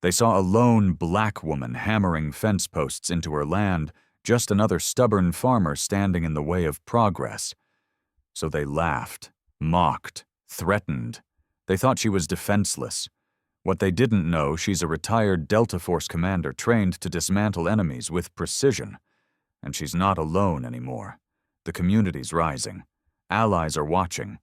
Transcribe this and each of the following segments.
They saw a lone black woman hammering fence posts into her land, just another stubborn farmer standing in the way of progress. So they laughed, mocked, threatened. They thought she was defenseless. What they didn't know, she's a retired Delta Force commander trained to dismantle enemies with precision. And she's not alone anymore. The community's rising. Allies are watching.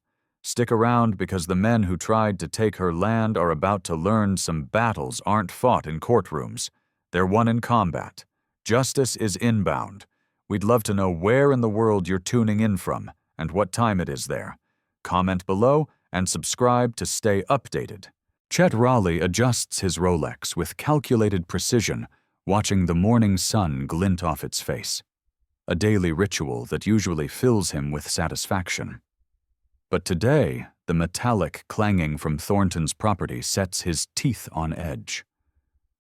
Stick around because the men who tried to take her land are about to learn some battles aren't fought in courtrooms. They're won in combat. Justice is inbound. We'd love to know where in the world you're tuning in from and what time it is there. Comment below and subscribe to stay updated. Chet Raleigh adjusts his Rolex with calculated precision, watching the morning sun glint off its face. A daily ritual that usually fills him with satisfaction. But today, the metallic clanging from Thornton's property sets his teeth on edge.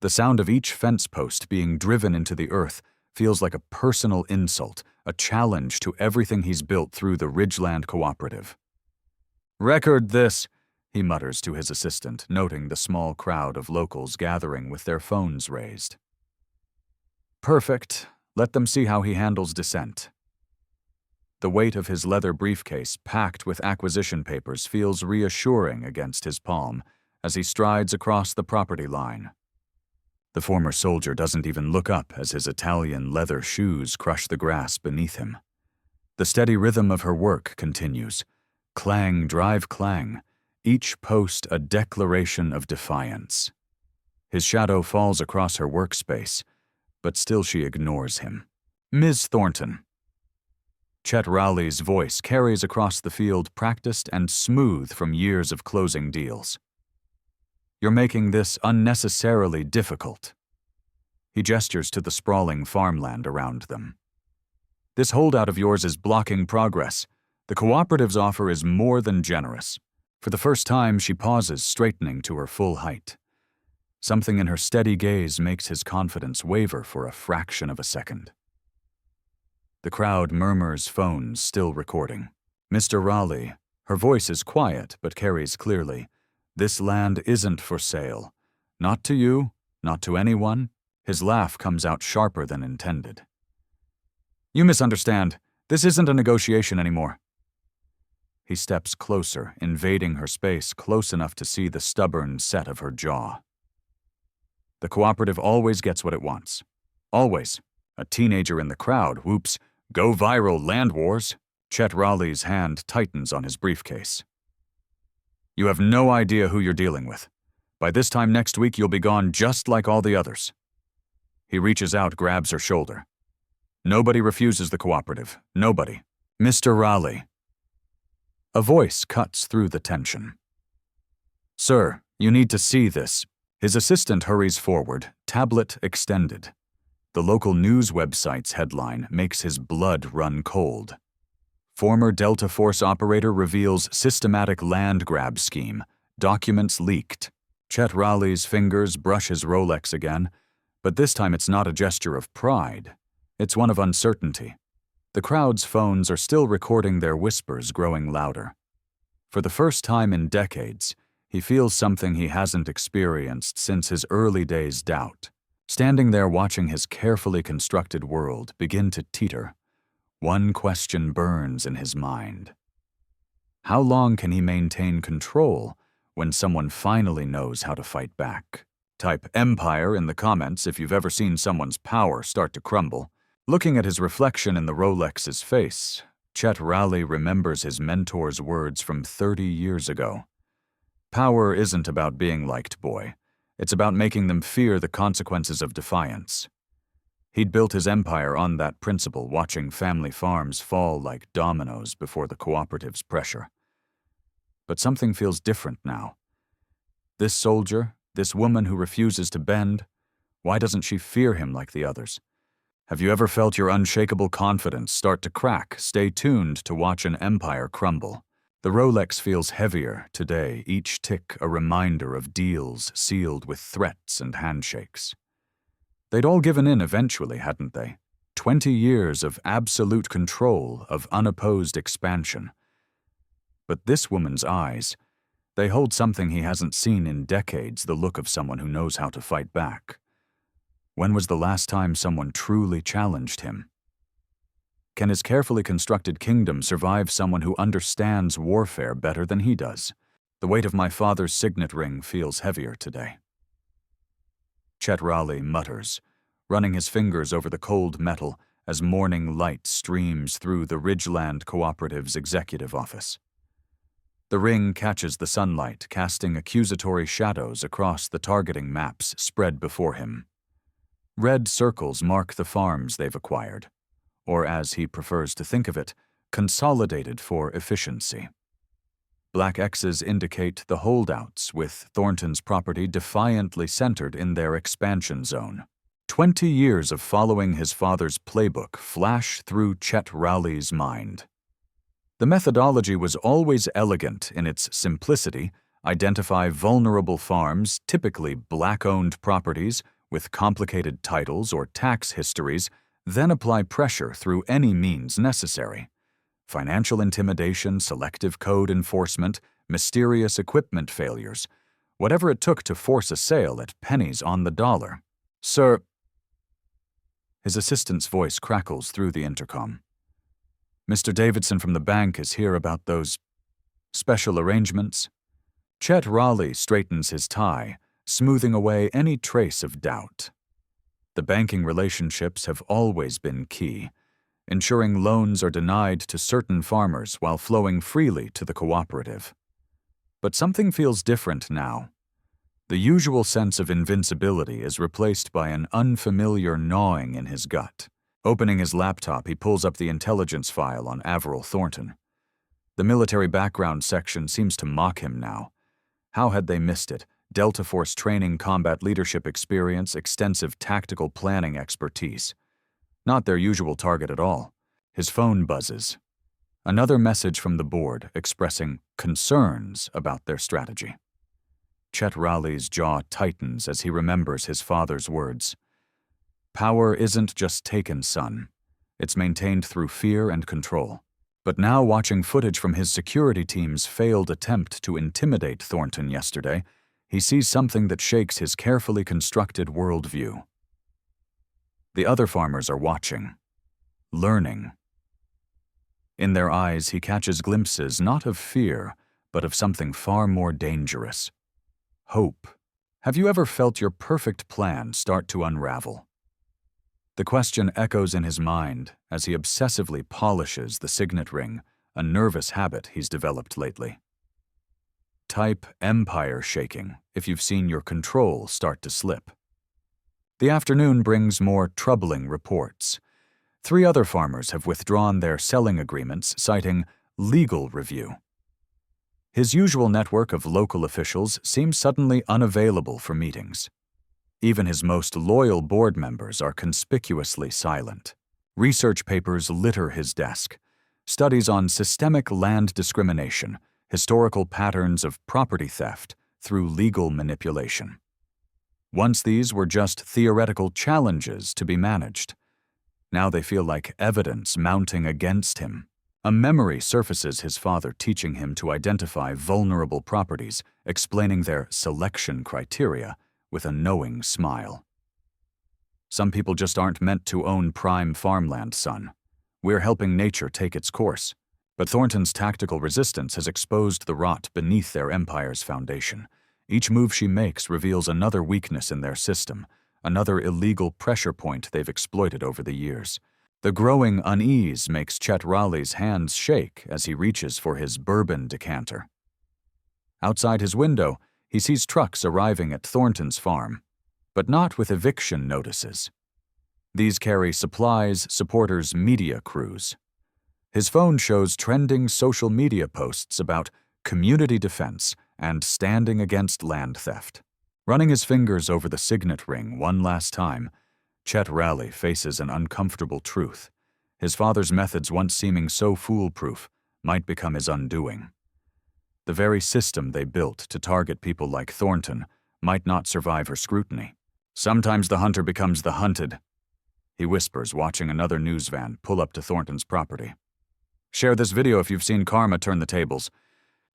The sound of each fence post being driven into the earth feels like a personal insult, a challenge to everything he's built through the Ridgeland Cooperative. "Record this," he mutters to his assistant, noting the small crowd of locals gathering with their phones raised. Perfect. Let them see how he handles dissent. The weight of his leather briefcase packed with acquisition papers feels reassuring against his palm as he strides across the property line. The former soldier doesn't even look up as his Italian leather shoes crush the grass beneath him. The steady rhythm of her work continues. Clang, drive, clang, each post a declaration of defiance. His shadow falls across her workspace, but still she ignores him. "Ms. Thornton." Chet Raleigh's voice carries across the field, practiced and smooth from years of closing deals. "You're making this unnecessarily difficult." He gestures to the sprawling farmland around them. "This holdout of yours is blocking progress. The cooperative's offer is more than generous." For the first time, she pauses, straightening to her full height. Something in her steady gaze makes his confidence waver for a fraction of a second. The crowd murmurs, phones still recording. "Mr. Raleigh," her voice is quiet but carries clearly, "this land isn't for sale. Not to you, not to anyone." His laugh comes out sharper than intended. "You misunderstand. This isn't a negotiation anymore." He steps closer, invading her space close enough to see the stubborn set of her jaw. "The cooperative always gets what it wants. Always." A teenager in the crowd whoops, "Go viral, land wars." Chet Raleigh's hand tightens on his briefcase. "You have no idea who you're dealing with. By this time next week, you'll be gone just like all the others." He reaches out, grabs her shoulder. "Nobody refuses the cooperative. Nobody. Mr. Raleigh." A voice cuts through the tension. "Sir, you need to see this." His assistant hurries forward, tablet extended. The local news website's headline makes his blood run cold. Former Delta Force operator reveals systematic land grab scheme. Documents leaked. Chet Raleigh's fingers brush his Rolex again, but this time it's not a gesture of pride. It's one of uncertainty. The crowd's phones are still recording their whispers growing louder. For the first time in decades, he feels something he hasn't experienced since his early days' doubt. Standing there watching his carefully constructed world begin to teeter, one question burns in his mind. How long can he maintain control when someone finally knows how to fight back? Type Empire in the comments if you've ever seen someone's power start to crumble. Looking at his reflection in the Rolex's face, Chet Raleigh remembers his mentor's words from 30 years ago. "Power isn't about being liked, boy. It's about making them fear the consequences of defiance." He'd built his empire on that principle, watching family farms fall like dominoes before the cooperative's pressure. But something feels different now. This soldier, this woman who refuses to bend, why doesn't she fear him like the others? Have you ever felt your unshakable confidence start to crack? Stay tuned to watch an empire crumble. The Rolex feels heavier today, each tick a reminder of deals sealed with threats and handshakes. They'd all given in eventually, hadn't they? 20 years of absolute control, of unopposed expansion. But this woman's eyes, They hold something he hasn't seen in decades, the look of someone who knows how to fight back. When was the last time someone truly challenged him? Can his carefully constructed kingdom survive someone who understands warfare better than he does? The weight of my father's signet ring feels heavier today. Chet Raleigh mutters, running his fingers over the cold metal as morning light streams through the Ridgeland Cooperative's executive office. The ring catches the sunlight, casting accusatory shadows across the targeting maps spread before him. Red circles mark the farms they've acquired, or as he prefers to think of it, consolidated for efficiency. Black X's indicate the holdouts, with Thornton's property defiantly centered in their expansion zone. 20 years of following his father's playbook flash through Chet Raleigh's mind. The methodology was always elegant in its simplicity: identify vulnerable farms, typically black-owned properties with complicated titles or tax histories, then apply pressure through any means necessary. Financial intimidation, selective code enforcement, mysterious equipment failures, whatever it took to force a sale at pennies on the dollar. "Sir," his assistant's voice crackles through the intercom. "Mr. Davidson from the bank is here about those special arrangements." Chet Raleigh straightens his tie, smoothing away any trace of doubt. The banking relationships have always been key, ensuring loans are denied to certain farmers while flowing freely to the cooperative. But something feels different now. The usual sense of invincibility is replaced by an unfamiliar gnawing in his gut. Opening his laptop, he pulls up the intelligence file on Averil Thornton. The military background section seems to mock him now. How had they missed it? Delta Force training, combat leadership experience, extensive tactical planning expertise. Not their usual target at all. His phone buzzes. Another message from the board expressing concerns about their strategy. Chet Raleigh's jaw tightens as he remembers his father's words. Power isn't just taken, son. It's maintained through fear and control. But now, watching footage from his security team's failed attempt to intimidate Thornton yesterday, he sees something that shakes his carefully constructed worldview. The other farmers are watching, learning. In their eyes, he catches glimpses not of fear, but of something far more dangerous. Hope. Have you ever felt your perfect plan start to unravel? The question echoes in his mind as he obsessively polishes the signet ring, a nervous habit he's developed lately. Type empire shaking if you've seen your control start to slip. The afternoon brings more troubling reports. 3 other farmers have withdrawn their selling agreements, citing legal review. His usual network of local officials seems suddenly unavailable for meetings. Even his most loyal board members are conspicuously silent. Research papers litter his desk. Studies on systemic land discrimination, historical patterns of property theft through legal manipulation. Once these were just theoretical challenges to be managed. Now they feel like evidence mounting against him. A memory surfaces his father teaching him to identify vulnerable properties, explaining their selection criteria with a knowing smile. Some people just aren't meant to own prime farmland, son. We're helping nature take its course. But Thornton's tactical resistance has exposed the rot beneath their empire's foundation. Each move she makes reveals another weakness in their system, another illegal pressure point they've exploited over the years. The growing unease makes Chet Raleigh's hands shake as he reaches for his bourbon decanter. Outside his window, he sees trucks arriving at Thornton's farm, but not with eviction notices. These carry supplies, supporters, media crews. His phone shows trending social media posts about community defense and standing against land theft. Running his fingers over the signet ring one last time, Chet Raleigh faces an uncomfortable truth. His father's methods, once seeming so foolproof, might become his undoing. The very system they built to target people like Thornton might not survive her scrutiny. Sometimes the hunter becomes the hunted, he whispers, watching another news van pull up to Thornton's property. Share this video if you've seen karma turn the tables.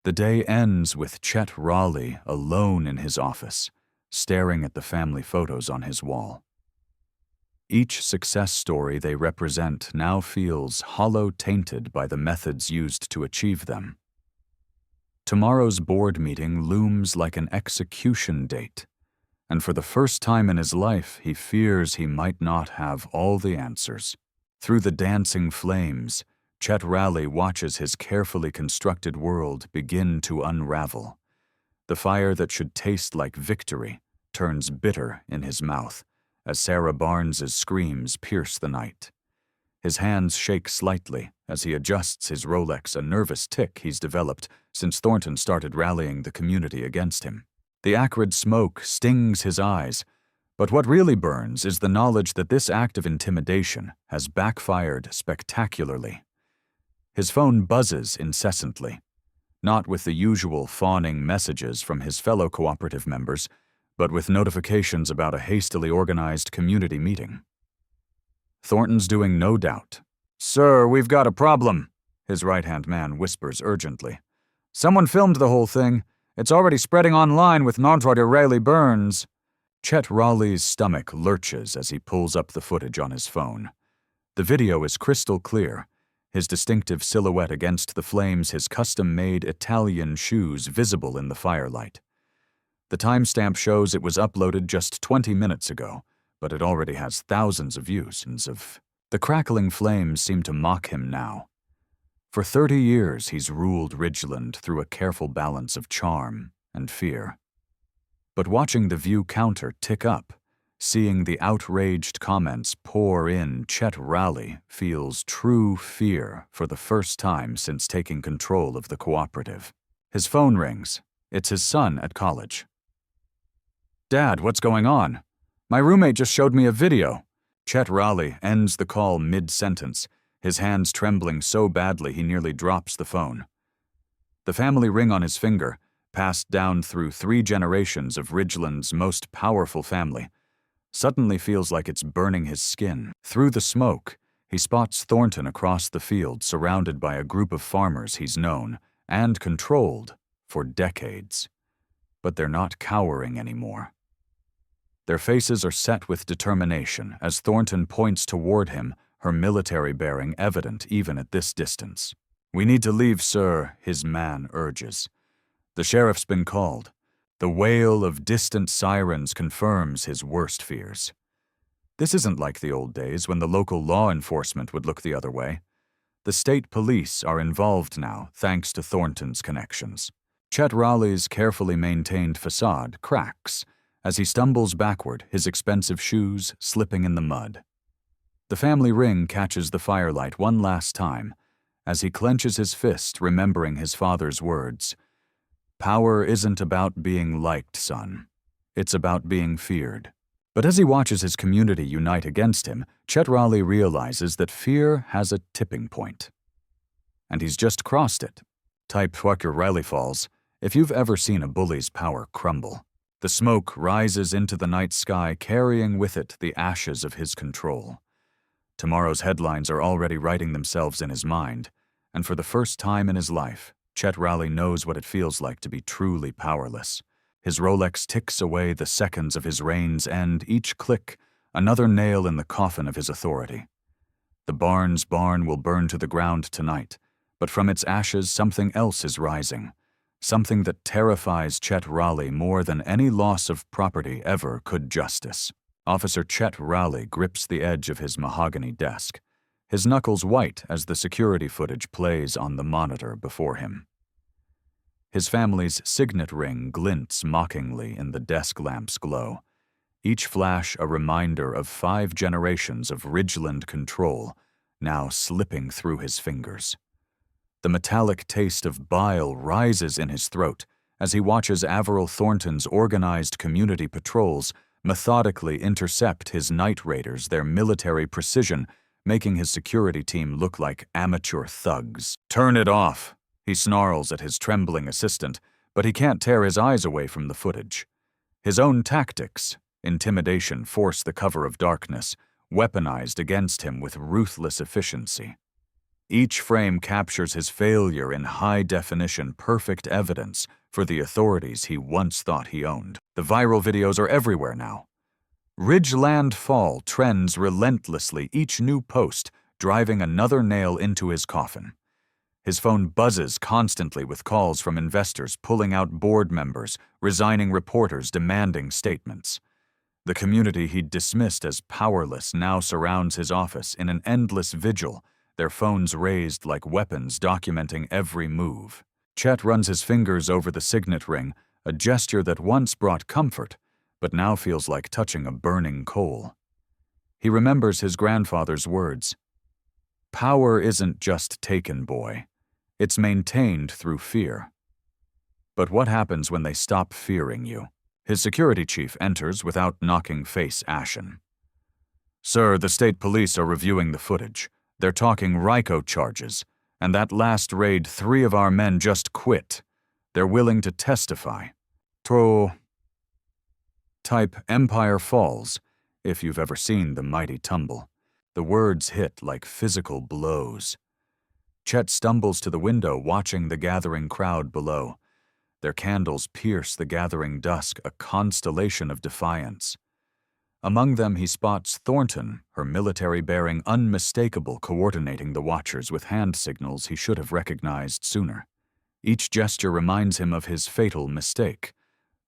The day ends with Chet Raleigh alone in his office, staring at the family photos on his wall. Each success story they represent now feels hollow-tainted by the methods used to achieve them. Tomorrow's board meeting looms like an execution date, and for the first time in his life, he fears he might not have all the answers. Through the dancing flames, Chet Raleigh watches his carefully constructed world begin to unravel. The fire that should taste like victory turns bitter in his mouth as Sarah Barnes's screams pierce the night. His hands shake slightly as he adjusts his Rolex, a nervous tic he's developed since Thornton started rallying the community against him. The acrid smoke stings his eyes, but what really burns is the knowledge that this act of intimidation has backfired spectacularly. His phone buzzes incessantly, not with the usual fawning messages from his fellow cooperative members, but with notifications about a hastily organized community meeting. Thornton's doing no doubt. "Sir, we've got a problem," his right-hand man whispers urgently. "Someone filmed the whole thing. It's already spreading online with Notre Raleigh Burns." Chet Raleigh's stomach lurches as he pulls up the footage on his phone. The video is crystal clear, his distinctive silhouette against the flames, his custom-made Italian shoes visible in the firelight. The timestamp shows it was uploaded just 20 minutes ago, but it already has thousands of views. The crackling flames seem to mock him now. For 30 years, he's ruled Ridgeland through a careful balance of charm and fear. But watching the view counter tick up, seeing the outraged comments pour in, Chet Raleigh feels true fear for the first time since taking control of the cooperative. His phone rings. It's his son at college. "Dad, what's going on? My roommate just showed me a video." Chet Raleigh ends the call mid-sentence, his hands trembling so badly he nearly drops the phone. The family ring on his finger, passed down through 3 generations of Ridgeland's most powerful family, suddenly feels like it's burning his skin. Through the smoke, he spots Thornton across the field, surrounded by a group of farmers he's known and controlled for decades. But they're not cowering anymore. Their faces are set with determination as Thornton points toward him, her military bearing evident even at this distance. "We need to leave, sir," his man urges. "The sheriff's been called." The wail of distant sirens confirms his worst fears. This isn't like the old days when the local law enforcement would look the other way. The state police are involved now, thanks to Thornton's connections. Chet Raleigh's carefully maintained facade cracks as he stumbles backward, his expensive shoes slipping in the mud. The family ring catches the firelight one last time as he clenches his fist, remembering his father's words. "Power isn't about being liked, son. It's about being feared." But as he watches his community unite against him, Chet Raleigh realizes that fear has a tipping point. And he's just crossed it. Type Fucker Riley Falls if you've ever seen a bully's power crumble. The smoke rises into the night sky, carrying with it the ashes of his control. Tomorrow's headlines are already writing themselves in his mind, and for the first time in his life, Chet Raleigh knows what it feels like to be truly powerless. His Rolex ticks away the seconds of his reign's end, each click another nail in the coffin of his authority. The Barnes barn will burn to the ground tonight, but from its ashes something else is rising, something that terrifies Chet Raleigh more than any loss of property ever could justice. Officer Chet Raleigh grips the edge of his mahogany desk, his knuckles white as the security footage plays on the monitor before him. His family's signet ring glints mockingly in the desk lamp's glow, each flash a reminder of 5 generations of Ridgeland control now slipping through his fingers. The metallic taste of bile rises in his throat as he watches Averill Thornton's organized community patrols methodically intercept his night raiders, their military precision making his security team look like amateur thugs. "Turn it off," he snarls at his trembling assistant, but he can't tear his eyes away from the footage. His own tactics, intimidation, force the cover of darkness, weaponized against him with ruthless efficiency. Each frame captures his failure in high-definition, perfect evidence for the authorities he once thought he owned. The viral videos are everywhere now. Ridgeland Fall trends relentlessly, each new post driving another nail into his coffin. His phone buzzes constantly with calls from investors pulling out board members, resigning reporters demanding statements. The community he'd dismissed as powerless now surrounds his office in an endless vigil, their phones raised like weapons documenting every move. Chet runs his fingers over the signet ring, a gesture that once brought comfort, but now feels like touching a burning coal. He remembers his grandfather's words, "Power isn't just taken, boy. It's maintained through fear." But what happens when they stop fearing you? His security chief enters without knocking face ashen. "Sir, the state police are reviewing the footage. They're talking RICO charges, and that last raid 3 of our men just quit. They're willing to testify." Type Empire Falls, if you've ever seen the mighty tumble. The words hit like physical blows. Chet stumbles to the window, watching the gathering crowd below. Their candles pierce the gathering dusk, a constellation of defiance. Among them he spots Thornton, her military bearing unmistakable, coordinating the watchers with hand signals he should have recognized sooner. Each gesture reminds him of his fatal mistake,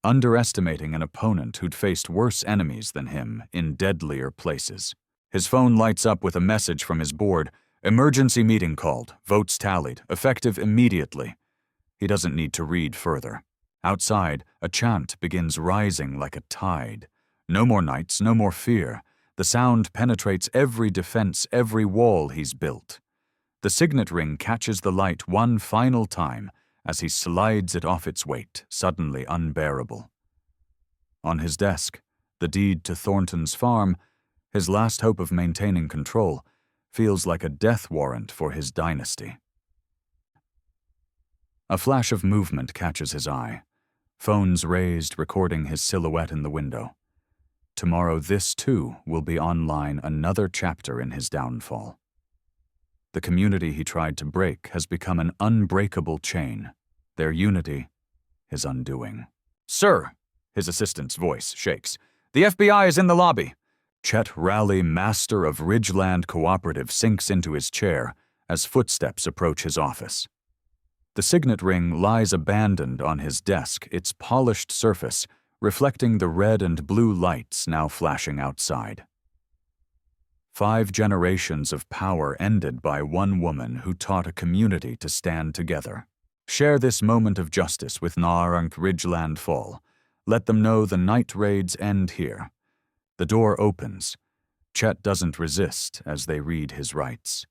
underestimating an opponent who'd faced worse enemies than him in deadlier places. His phone lights up with a message from his board, "Emergency meeting called, votes tallied, effective immediately." He doesn't need to read further. Outside, a chant begins rising like a tide. No more nights, no more fear. The sound penetrates every defense, every wall he's built. The signet ring catches the light one final time as he slides it off its weight, suddenly unbearable. On his desk, the deed to Thornton's farm, his last hope of maintaining control, feels like a death warrant for his dynasty. A flash of movement catches his eye. Phones raised, recording his silhouette in the window. Tomorrow this, too, will be online, another chapter in his downfall. The community he tried to break has become an unbreakable chain. Their unity, his undoing. "Sir," his assistant's voice shakes, "the FBI is in the lobby." Chet Rowley, master of Ridgeland Cooperative, sinks into his chair as footsteps approach his office. The signet ring lies abandoned on his desk, its polished surface reflecting the red and blue lights now flashing outside. 5 generations of power ended by one woman who taught a community to stand together. Share this moment of justice with Narank Ridgeland Fall. Let them know the night raids end here. The door opens. Chet doesn't resist as they read his rights.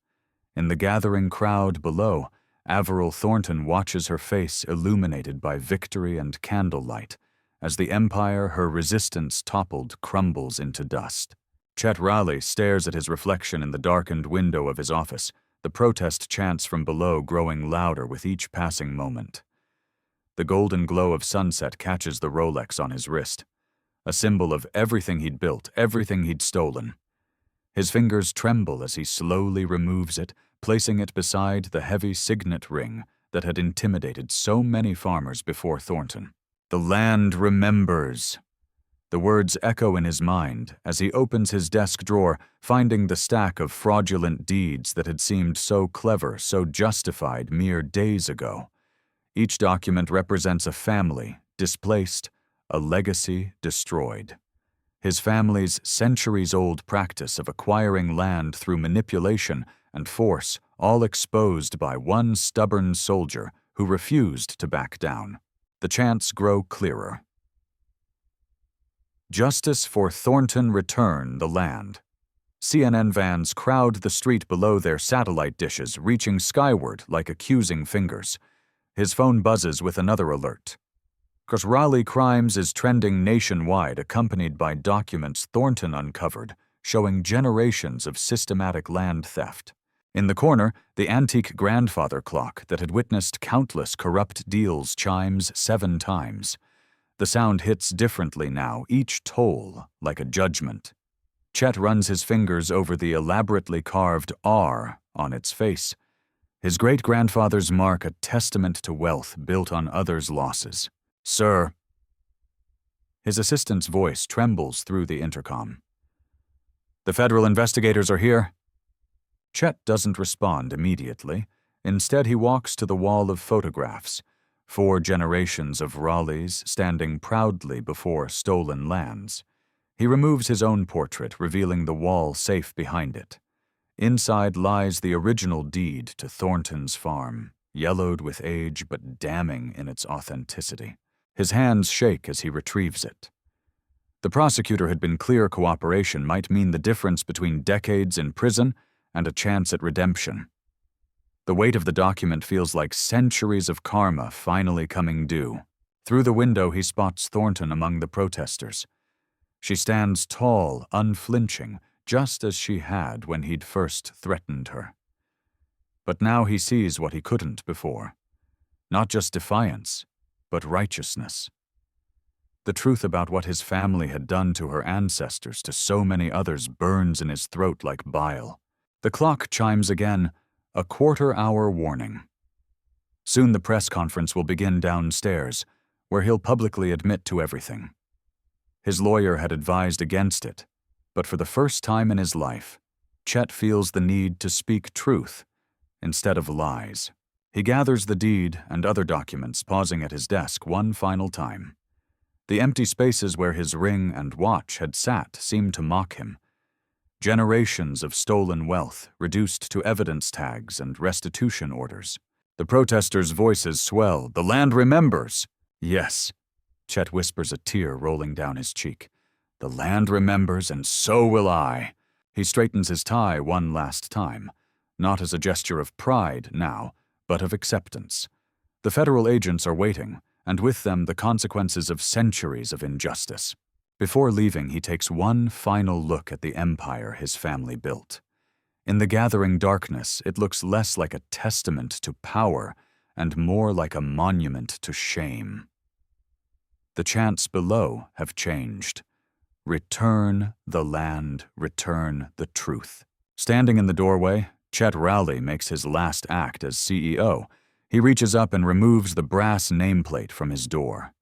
In the gathering crowd below, Averil Thornton watches her face illuminated by victory and candlelight as the empire her resistance toppled crumbles into dust. Chet Rowley stares at his reflection in the darkened window of his office, the protest chants from below growing louder with each passing moment. The golden glow of sunset catches the Rolex on his wrist, a symbol of everything he'd built, everything he'd stolen. His fingers tremble as he slowly removes it, placing it beside the heavy signet ring that had intimidated so many farmers before Thornton. "The land remembers." The words echo in his mind as he opens his desk drawer, finding the stack of fraudulent deeds that had seemed so clever, so justified mere days ago. Each document represents a family displaced, a legacy destroyed. His family's centuries-old practice of acquiring land through manipulation and force, all exposed by one stubborn soldier who refused to back down. The chants grow clearer. Justice for Thornton, return the land. CNN vans crowd the street below their satellite dishes, reaching skyward like accusing fingers. His phone buzzes with another alert. Raleigh Crimes is trending nationwide, accompanied by documents Thornton uncovered, showing generations of systematic land theft. In the corner, the antique grandfather clock that had witnessed countless corrupt deals chimes 7 times. The sound hits differently now, each toll like a judgment. Chet runs his fingers over the elaborately carved R on its face, his great-grandfather's mark a testament to wealth built on others' losses. "Sir." His assistant's voice trembles through the intercom. "The federal investigators are here." Chet doesn't respond immediately. Instead, he walks to the wall of photographs, 4 generations of Raleighs standing proudly before stolen lands. He removes his own portrait, revealing the wall safe behind it. Inside lies the original deed to Thornton's farm, yellowed with age but damning in its authenticity. His hands shake as he retrieves it. The prosecutor had been clear cooperation might mean the difference between decades in prison and a chance at redemption. The weight of the document feels like centuries of karma finally coming due. Through the window, he spots Thornton among the protesters. She stands tall, unflinching, just as she had when he'd first threatened her. But now he sees what he couldn't before. Not just defiance, but righteousness. The truth about what his family had done to her ancestors, to so many others, burns in his throat like bile. The clock chimes again, a quarter-hour warning. Soon the press conference will begin downstairs, where he'll publicly admit to everything. His lawyer had advised against it, but for the first time in his life, Chet feels the need to speak truth instead of lies. He gathers the deed and other documents, pausing at his desk one final time. The empty spaces where his ring and watch had sat seem to mock him. Generations of stolen wealth reduced to evidence tags and restitution orders. The protesters' voices swell. "The land remembers." "Yes," Chet whispers, a tear rolling down his cheek. "The land remembers, and so will I." He straightens his tie one last time, not as a gesture of pride now, but of acceptance. The federal agents are waiting, and with them the consequences of centuries of injustice. Before leaving, he takes one final look at the empire his family built. In the gathering darkness, it looks less like a testament to power and more like a monument to shame. The chants below have changed. Return the land, return the truth. Standing in the doorway, Chet Rowley makes his last act as CEO. He reaches up and removes the brass nameplate from his door.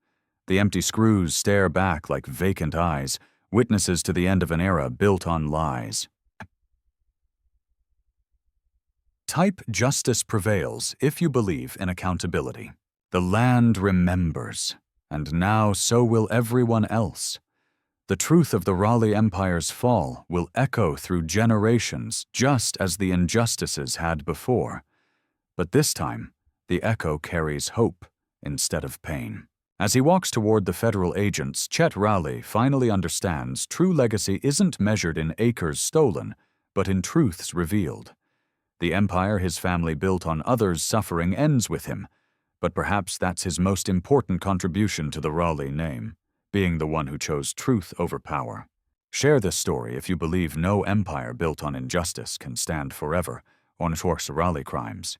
The empty screws stare back like vacant eyes, witnesses to the end of an era built on lies. Type "Justice prevails" if you believe in accountability. The land remembers, and now so will everyone else. The truth of the Raleigh Empire's fall will echo through generations, just as the injustices had before. But this time, the echo carries hope instead of pain. As he walks toward the federal agents, Chet Rowley finally understands true legacy isn't measured in acres stolen, but in truths revealed. The empire his family built on others' suffering ends with him, but perhaps that's his most important contribution to the Raleigh name, being the one who chose truth over power. Share this story if you believe no empire built on injustice can stand forever on Raleigh crimes.